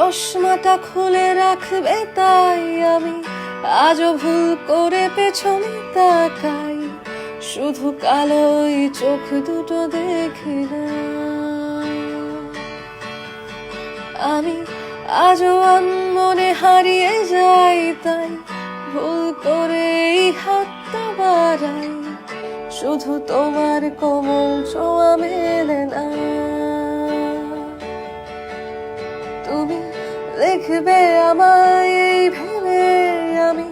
চশমাটা খুলে রাখবে তাই আমি আজও ভুল করে পেছনে তাকাই, শুধু কালোই চোখ দুটো দেখি না। আমি আজও মনে হারিয়ে যাই, তাই ভুল করে এই হাতটা বাড়াই, শুধু তোমার কোমল ছোঁয়া মেলে না। তুমি লিখবে আমায় এই ভেবে আমি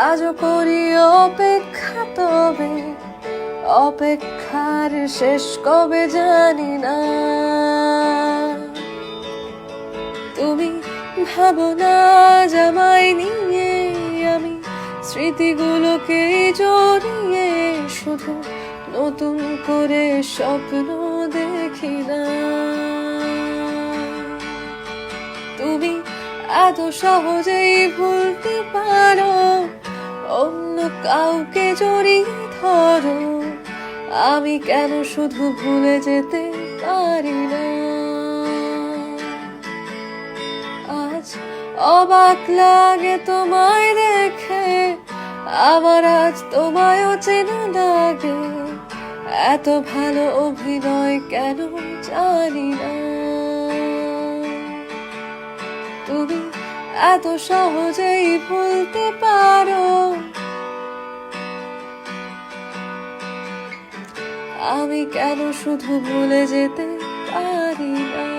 আজও করি অপেক্ষা, তবে অপেক্ষার শেষ কবে জানি না। তুমি ভাবো না আমায় নিয়ে আমি স্মৃতিগুলোকে জড়িয়ে শুধু নতুন করে স্বপ্ন দেখি না। তুমি এত সহজেই ভুলতে পারো, অন্য কাউকে জড়িয়ে ধরো, আমি কেন শুধু ভুলে যেতে পারি না। আজ অবাক লাগে তোমায় দেখে, আমার আজ তোমায়ও চেনা লাগে, এত ভালো অভিনয় কেন জানি না। তুমি এত সহজেই ভুলতে পারো, আমি কেন শুধু ভুলে যেতে পারি না।